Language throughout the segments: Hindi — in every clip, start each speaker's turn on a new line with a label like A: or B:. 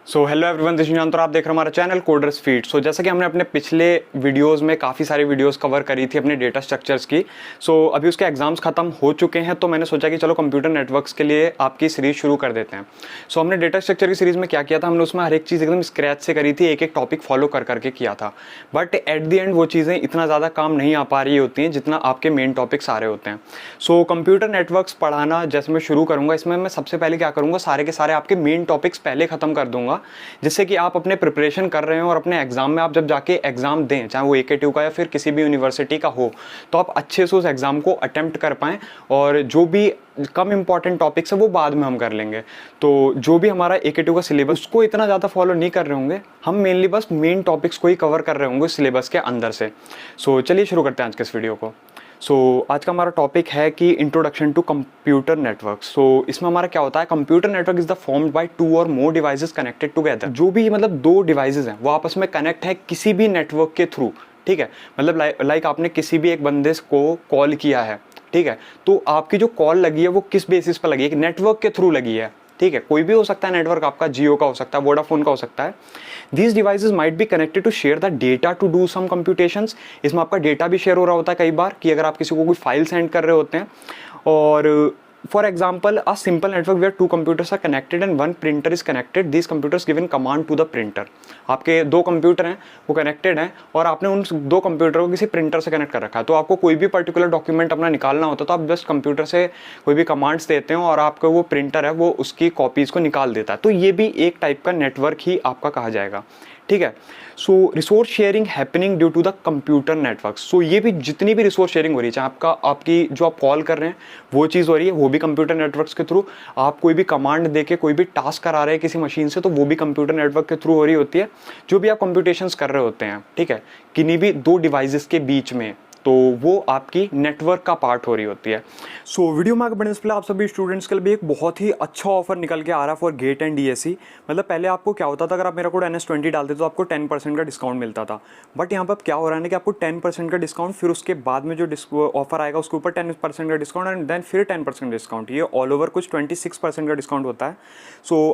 A: So hello everyone, this is Nishant और आप देख रहे हैं हमारा चैनल कोडर्स फीड। सो जैसा कि हमने अपने पिछले वीडियोस में काफ़ी सारी वीडियोस कवर करी थी अपने डेटा स्ट्रक्चर्स की। अभी उसके एग्जाम्स खत्म हो चुके हैं, तो मैंने सोचा कि चलो कंप्यूटर नेटवर्क्स के लिए आपकी सीरीज शुरू कर देते हैं। हमने डेटा स्ट्रक्चर की सीरीज में क्या किया था, हमने उसमें हर एक चीज़ एकदम स्क्रैच से करी थी, एक एक टॉपिक फॉलो कर करके किया था। बट एट द एंड वो चीज़ें इतना ज़्यादा काम नहीं आ पा रही होती हैं जितना आपके मेन टॉपिक्स आ रहे होते हैं। कंप्यूटर नेटवर्क्स पढ़ाना जैसे मैं शुरू करूँगा, इसमें मैं सबसे पहले क्या करूँगा, सारे के सारे आपके मेन टॉपिक्स पहले ख़त्म कर दूंगा, जिससे कि आप अपने प्रिपरेशन कर रहे हो और अपने एग्जाम में आप जब जाके एग्जाम दें, चाहे वो एकेटीयू का या फिर किसी भी यूनिवर्सिटी का हो, तो आप अच्छे से उस एग्जाम को अटेम्प्ट कर पाएं। और जो भी कम इंपॉर्टेंट टॉपिक्स है वो बाद में हम कर लेंगे। तो जो भी हमारा एकेटीयू का सिलेबस, उसको इतना ज़्यादा फॉलो नहीं कर रहे होंगे, हम मेनली बस मेन टॉपिक्स को ही कवर कर रहे होंगे सिलेबस के अंदर से। चलिए शुरू करते हैं आज के इस वीडियो को। आज का हमारा टॉपिक है कि इंट्रोडक्शन टू कंप्यूटर नेटवर्क। इसमें हमारा क्या होता है, computer network is the formed by two और मोर डिवाइसेस कनेक्टेड टुगेदर। जो भी मतलब दो डिवाइसेस हैं वो आपस में कनेक्ट है किसी भी नेटवर्क के थ्रू। ठीक है, मतलब लाइक आपने किसी भी एक बंदे को कॉल किया है, ठीक है, तो आपकी जो कॉल लगी है वो किस बेसिस पर लगी है, नेटवर्क के थ्रू लगी है। ठीक है, कोई भी हो सकता है नेटवर्क, आपका जियो का हो सकता है, वोडाफोन का हो सकता है। These devices might be connected to share the data to do some computations। इसमें आपका डेटा भी शेयर हो रहा होता है कई बार, कि अगर आप किसी को कोई फाइल सेंड कर रहे होते हैं। और for example a simple network where two computers are connected and one printer is connected, this computers given command to the printer. आपके दो कंप्यूटर हैं, वो कनेक्टेड हैं और आपने उन दो कंप्यूटर को किसी प्रिंटर से कनेक्ट कर रखा है। तो आपको कोई भी पर्टिकुलर डॉक्यूमेंट अपना निकालना होता है तो आप जस्ट कंप्यूटर से कोई भी कमांड्स देते हो और आपका वो प्रिंटर है वो उसकी कॉपीज को निकाल देता है। तो ये भी एक टाइप का नेटवर्क ही आपका कहा जाएगा। ठीक है, resource sharing happening due to the computer network. ये भी जितनी भी रिसोर्स शेयरिंग हो रही है, चाहे आपकी जो आप कॉल कर रहे हैं वो चीज़ हो रही है, वो भी कंप्यूटर नेटवर्क्स के थ्रू। आप कोई भी कमांड देके कोई भी टास्क करा रहे हैं किसी मशीन से, तो वो भी कंप्यूटर नेटवर्क के थ्रू हो रही होती है, जो भी आप कंप्यूटेशंस कर रहे होते हैं। ठीक है, किन्हीं भी दो डिवाइसेस के बीच में, तो वो आपकी नेटवर्क का पार्ट हो रही होती है। वीडियो में आगे बढ़ने से पहले आप सभी स्टूडेंट्स के लिए भी एक बहुत ही अच्छा ऑफर निकल के आ रहा है फॉर गेट एंड डीएससी। मतलब पहले आपको क्या होता था, अगर आप मेरा कोड NS20 डालते तो आपको 10% का डिस्काउंट मिलता था। बट यहाँ पर क्या हो रहा है ना कि आपको 10% का डिस्काउंट, फिर उसके बाद में जो ऑफर आएगा उसके ऊपर 10% का डिस्काउंट एंड देन फिर 10% डिस्काउंट, ये ऑल ओवर कुछ 26% का डिस्काउंट होता है।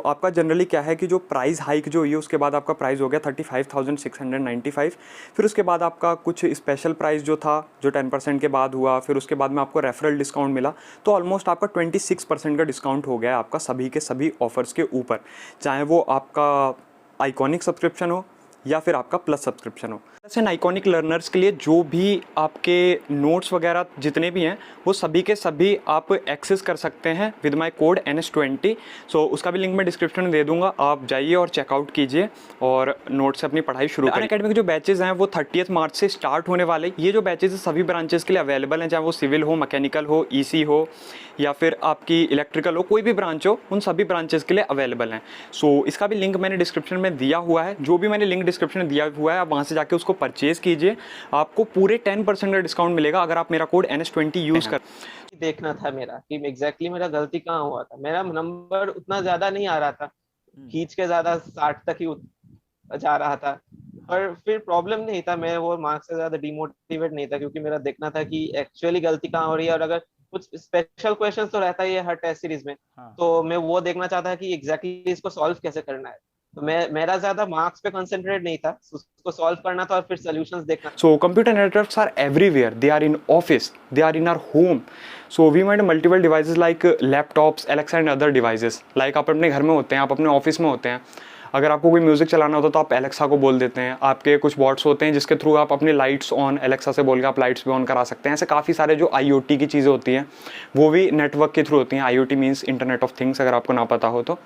A: आपका जनरली क्या है कि जो प्राइस हाइक जो हुई है उसके बाद आपका प्राइस हो गया 35,695। फिर उसके बाद आपका कुछ स्पेशल प्राइस जो था, जो 10% के बाद हुआ, फिर उसके बाद में आपको रेफरल डिस्काउंट मिला। तो ऑलमोस्ट आपका 26% का डिस्काउंट हो गया आपका सभी के सभी ऑफर्स के ऊपर, चाहे वो आपका आइकॉनिक सब्सक्रिप्शन हो या फिर आपका प्लस सब्सक्रिप्शन हो। ऐसे आइकॉनिक लर्नर्स के लिए जो भी आपके नोट्स वगैरह जितने भी हैं वो सभी के सभी आप एक्सेस कर सकते हैं विद माय कोड NS20। उसका भी लिंक मैं डिस्क्रिप्शन में दे दूंगा, आप जाइए और चेकआउट कीजिए और नोट से अपनी पढ़ाई शुरू करें। अनअकैडमी के जो बैचेज हैं वो 30 मार्च से स्टार्ट होने वाले। ये जो बैचेज सभी ब्रांचेस के लिए अवेलेबल हैं, चाहे वो सिविल हो, मैकेनिकल हो, EC हो या फिर आपकी इलेक्ट्रिकल हो, कोई भी ब्रांच हो, उन सभी ब्रांचेस के लिए अवेलेबल हैं। इसका भी लिंक मैंने डिस्क्रिप्शन में दिया हुआ है। जो भी मैंने लिंक डिस्क्रिप्शन में दिया हुआ है आप वहाँ से जाके उसको परचेज कीजिए, आपको पूरे 10% का डिस्काउंट मिलेगा अगर आप मेरा कोड NS20 यूज़ कर।
B: देखना था मेरा कि एग्जैक्टली मेरा गलती कहाँ हुआ था। मेरा नंबर उतना ज्यादा नहीं आ रहा था, खींच के ज्यादा 60 तक ही जा रहा था। और फिर प्रॉब्लम नहीं था, मैं वो मार्क्स से ज्यादा डिमोटिवेट नहीं था, क्योंकि मेरा देखना था कि एक्चुअली गलती कहाँ हो रही है। और अगर कुछ स्पेशल क्वेश्चंस तो रहता ही है हर टेस्ट सीरीज में, तो मैं वो देखना चाहता कि एग्जैक्टली इसको सॉल्व कैसे करना है। तो मेरा ज्यादा मार्क्स पे कंसंट्रेट नहीं था, उसको सॉल्व करना था और फिर सॉल्यूशंस देखना।
A: Computer networks are everywhere, they are in office, they are in our home. We made multiple devices like laptops, Alexa and other devices. Like आप अपने घर में होते हैं, आप अपने ऑफिस में होते हैं, अगर आपको कोई म्यूजिक चलाना होता है तो आप एलेक्सा को बोल देते हैं। आपके कुछ बॉट्स होते हैं जिसके थ्रू आप अपनी लाइट्स ऑन, एलेक्सा से बोल के आप लाइट्स भी ऑन करा सकते हैं। ऐसे काफ़ी सारे जो IoT की चीज़ें होती हैं वो भी नेटवर्क के थ्रू होती हैं। IoT means internet of things, अगर आपको ना पता हो तो।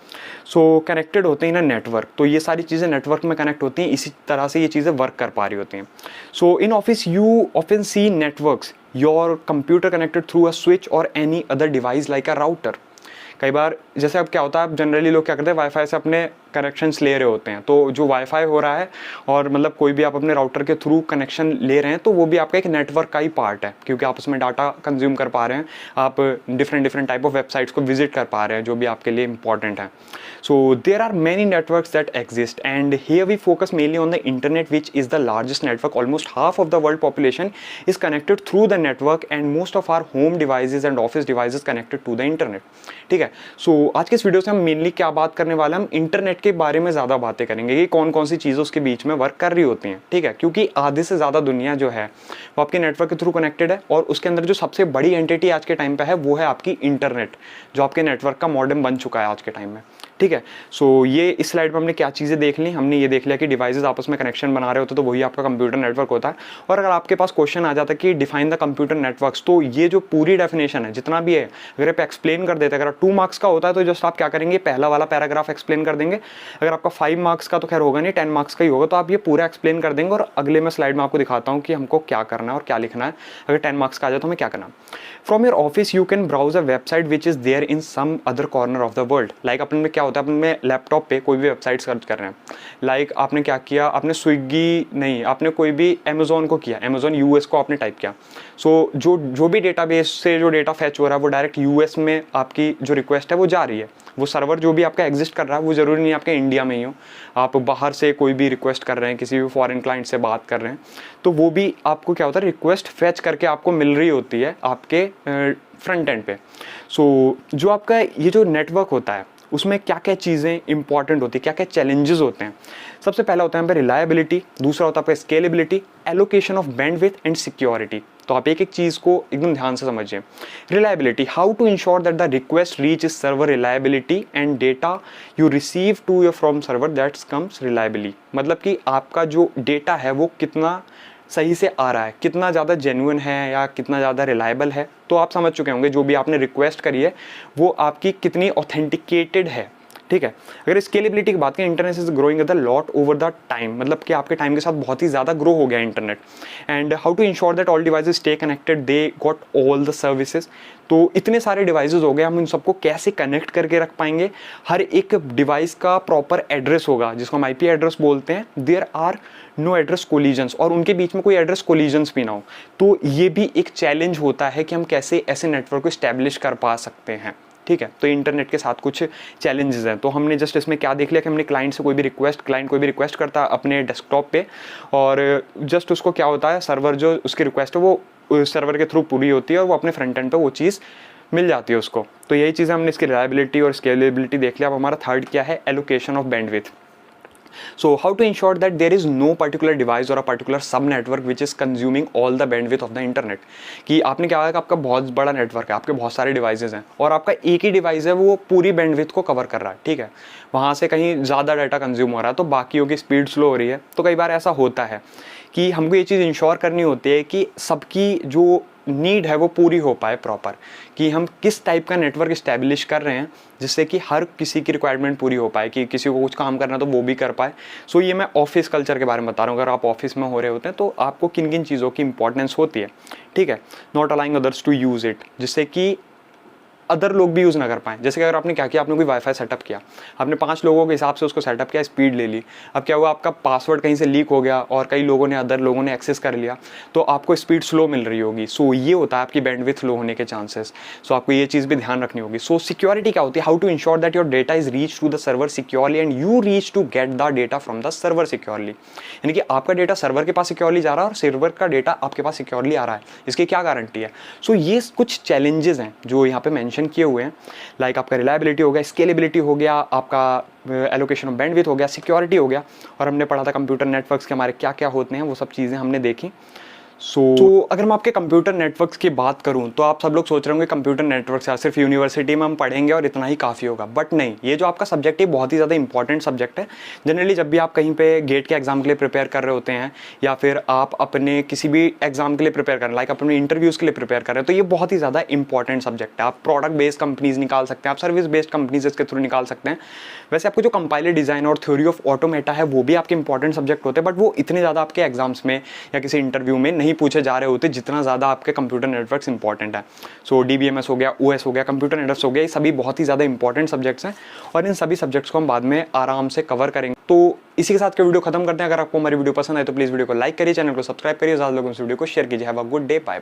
A: कनेक्टेड होते हैं ना नेटवर्क, तो ये सारी चीज़ें नेटवर्क में कनेक्ट होती हैं, इसी तरह से ये चीज़ें वर्क कर पा रही होती हैं। In office you often see networks, your computer connected through a switch और any other device like a router. कई बार जैसे अब क्या होता है, जनरली लोग क्या करते हैं, वाईफाई से अपने कनेक्शंस ले रहे होते हैं। तो जो वाईफाई हो रहा है और मतलब कोई भी आप अपने राउटर के थ्रू कनेक्शन ले रहे हैं, तो वो भी आपका एक नेटवर्क का ही पार्ट है, क्योंकि आप उसमें डाटा कंज्यूम कर पा रहे हैं, आप डिफरेंट टाइप ऑफ वेबसाइट्स को विजिट कर पा रहे हैं जो भी आपके लिए इंपॉर्टेंट है। There are many networks that exist and here we focus mainly on the internet which is the largest network. Almost half of the world population is connected through the network and most of our home devices and office devices connected to the internet. ठीक है, सो आज के इस वीडियो से हम मेनली क्या बात करने वाले हैं, हम इंटरनेट के बारे में ज़्यादा बातें करेंगे कि कौन कौन सी चीज़ें उसके बीच में वर्क कर रही होती हैं, ठीक है। क्योंकि आधे से ज़्यादा दुनिया जो है वो आपके नेटवर्क के थ्रू कनेक्टेड है और उसके अंदर जो सबसे बड़ी एंटिटी आज के टाइम पे है वो है आपकी इंटरनेट, जो आपके नेटवर्क का मॉडेम बन चुका है आज के टाइम में, ठीक है। सो ये इस स्लाइड में हमने क्या चीज़ें देख ली, हमने ये देख लिया कि डिवाइसेस आपस में कनेक्शन बना रहे होते तो वही आपका कंप्यूटर नेटवर्क होता है। और अगर आपके पास क्वेश्चन आ जाता है कि डिफाइन द कंप्यूटर नेटवर्क्स, तो ये जो पूरी डेफिनेशन है जितना भी है अगर आप एक्सप्लेन कर देते हैं, अगर 2 मार्क्स का होता है तो जस्ट आप क्या करेंगे, पहला वाला पैराग्राफ एक्सप्लेन कर देंगे। अगर आपका 5 मार्क्स का तो खैर होगा नहीं, 10 मार्क्स का ही होगा, तो आप ये पूरा एक्सप्लेन कर देंगे और अगले में स्लाइड में आपको दिखाता हूँ कि हमको क्या करना है और क्या लिखना है। अगर 10 मार्क्स का आ जाए तो हमें क्या करना है। From your office you can browse a website which is there in some other corner of the world. Like अपन में क्या होता है, अपन में लैपटॉप पे कोई भी वेबसाइट सर्च कर रहे हैं, लाइक आपने क्या किया, आपने स्विगी नहीं, आपने कोई भी अमेजोन को किया, अमेजोन यूएस को आपने टाइप किया। सो जो भी डेटाबेस से जो डेटा फैच हो रहा है वो डायरेक्ट यूएस में आपकी जो रिक्वेस्ट है वो जा रही है। वो सर्वर जो भी आपका एग्जिस्ट कर रहा है वो जरूरी नहीं आपके इंडिया में ही हो, आप बाहर से कोई भी रिक्वेस्ट कर रहे हैं, किसी भी फॉरेन क्लाइंट से बात कर रहे हैं, तो वो भी आपको क्या होता है, रिक्वेस्ट फैच करके आपको मिल रही होती है आपके फ्रंट एंड पे। सो जो आपका ये जो नेटवर्क होता है उसमें क्या क्या चीज़ें इंपॉर्टेंट होती है, क्या क्या चैलेंजेस होते हैं। सबसे पहला होता है यहाँ पे रिलायबिलिटी, दूसरा होता है आपका scalability, allocation of bandwidth and security. तो आप एक एक चीज़ को एकदम ध्यान से समझिए। Reliability, how to ensure that the request reach is server reliability and data you receive to your from server that's comes reliably. मतलब कि आपका जो डेटा है वो कितना सही से आ रहा है, कितना ज़्यादा जेन्युइन है या कितना ज़्यादा रिलायबल है। तो आप समझ चुके होंगे जो भी आपने रिक्वेस्ट करी है वो आपकी कितनी ऑथेंटिकेटेड है, ठीक है। अगर स्केलेबिलिटी की बात करें, internet is growing the lot over the time, मतलब कि आपके टाइम के साथ बहुत ही ज़्यादा ग्रो हो गया internet. And how to ensure that all devices stay connected, they got all the services. तो इतने सारे डिवाइसेज हो गए, हम इन सबको कैसे कनेक्ट करके रख पाएंगे। हर एक डिवाइस का प्रॉपर एड्रेस होगा जिसको हम आईपी एड्रेस बोलते हैं। There are no address collisions, और उनके बीच में कोई एड्रेस कोलिजन्स भी ना हो। तो ये भी एक चैलेंज होता है कि हम कैसे ऐसे नेटवर्क को स्टैब्लिश कर पा सकते हैं, ठीक है। तो इंटरनेट के साथ कुछ चैलेंजेस हैं। तो हमने जस्ट इसमें क्या देख लिया कि हमने क्लाइंट से कोई भी रिक्वेस्ट करता है अपने डेस्कटॉप पे, और जस्ट उसको क्या होता है, सर्वर जो उसकी रिक्वेस्ट है वो सर्वर के थ्रू पूरी होती है और वो अपने फ्रंट एंड पे वो चीज़ मिल जाती है उसको। तो यही चीज़ें हमने इसकी रिलायबिलिटी और स्केलेबिलिटी देख लिया। अब हमारा थर्ड क्या है, allocation of bandwidth. So how to ensure that there is no particular device or a particular sub network which is consuming all the bandwidth of the internet। कि आपने क्या है कि आपका बहुत बड़ा नेटवर्क है, आपके बहुत सारे डिवाइसेज हैं और आपका एक ही डिवाइस है वो पूरी बैंडविड्थ को कवर कर रहा है, ठीक है। वहाँ से कहीं ज़्यादा डाटा कंज्यूम हो रहा है तो बाकियों की स्पीड स्लो हो रही है। तो कई बार ऐसा होता है कि हमको ये चीज़ इंश्योर करनी होती है कि सबकी जो नीड है वो पूरी हो पाए प्रॉपर, कि हम किस टाइप का नेटवर्क इस्टेब्लिश कर रहे हैं जिससे कि हर किसी की रिक्वायरमेंट पूरी हो पाए, कि किसी को कुछ काम करना तो वो भी कर पाए। सो ये मैं ऑफिस कल्चर के बारे में बता रहा हूँ। अगर आप ऑफिस में हो रहे होते हैं तो आपको किन किन चीज़ों की इंपॉर्टेंस होती है, ठीक है। Not allowing others to use it, जिससे कि अदर लोग भी यूज़ ना कर पाएँ। जैसे कि अगर आपने क्या किया, आपने कोई वाईफाई सेटअप किया, आपने 5 लोगों के हिसाब से उसको सेटअप किया, स्पीड ले ली। अब क्या हुआ, आपका पासवर्ड कहीं से लीक हो गया और कई लोगों ने, अदर लोगों ने एक्सेस कर लिया, तो आपको स्पीड स्लो मिल रही होगी। सो ये होता है आपकी बैंडविड्थ लो होने के चांसेस। सो आपको ये चीज़ भी ध्यान रखनी होगी। सो सिक्योरिटी क्या होती है, how to ensure that your data is reach to the server securely and you reach to get the data from the server securely. यानी कि आपका डेटा सर्वर के पास सिक्योरली जा रहा है और सर्वर का डेटा आपके पास सिक्योरली आ रहा है, इसकी क्या गारंटी है। सो ये कुछ चैलेंजेस हैं जो यहाँ पे मेंशन किए हुए हैं। लाइक आपका रिलायबिलिटी हो गया, स्केलेबिलिटी हो गया, आपका एलोकेशन ऑफ बैंडविड्थ हो गया, सिक्योरिटी हो गया, और हमने पढ़ा था कंप्यूटर नेटवर्क्स के हमारे क्या क्या होते हैं, वो सब चीज़ें हमने देखी। सो अगर मैं आपके कंप्यूटर नेटवर्क्स की बात करूं तो आप सब लोग सोच रहे होंगे कंप्यूटर नेटवर्क्स यार सिर्फ यूनिवर्सिटी में हम पढ़ेंगे और इतना ही काफ़ी होगा, बट नहीं। ये जो आपका सब्जेक्ट है बहुत ही ज़्यादा इंपॉर्टेंट सब्जेक्ट है। जनरली जब भी आप कहीं पे गेट के एग्जाम के लिए प्रिपेयर कर रहे होते हैं या फिर आप अपने किसी भी एग्जाम के लिए प्रिपेयर कर रहे हैं, लाइक अपने इंटरव्यूज़ के लिए प्रिपेयर कर रहे हैं, तो ये बहुत ही ज़्यादा इंपॉर्टेंट सब्जेक्ट है। आप प्रोडक्ट बेस्ड कंपनीज निकाल सकते हैं, आप सर्विस बेस्ड कंपनीज इसके थ्रू निकाल सकते हैं। वैसे आपको जो कंपाइलर डिज़ाइन और थ्योरी ऑफ ऑटोमेटा है वो भी आपके इंपॉर्टेंट सब्जेक्ट होते हैं, बट वो इतने ज़्यादा आपके एग्जाम्स में या किसी इंटरव्यू में नहीं पूछे जा रहे होते जितना ज़्यादा आपके कंप्यूटर नेटवर्क्स इंपॉर्टेंट है। सो DBMS हो गया, OS हो गया, कंप्यूटर नेटवर्क्स हो गया, ये सभी बहुत ही ज़्यादा इंपॉर्टेंट सब्जेक्ट्स हैं और इन सभी सब्जेक्ट्स को हम बाद में आराम से कवर करेंगे। तो इसी के साथ के वीडियो खत्म करते हैं। अगर आपको हमारी वीडियो पसंद आए तो प्लीज़ वीडियो को लाइक करिए, चैनल को सब्सक्राइब करिए, ज़्यादा लोगों से वीडियो को शेयर कीजिए। Have a good day, bye bye.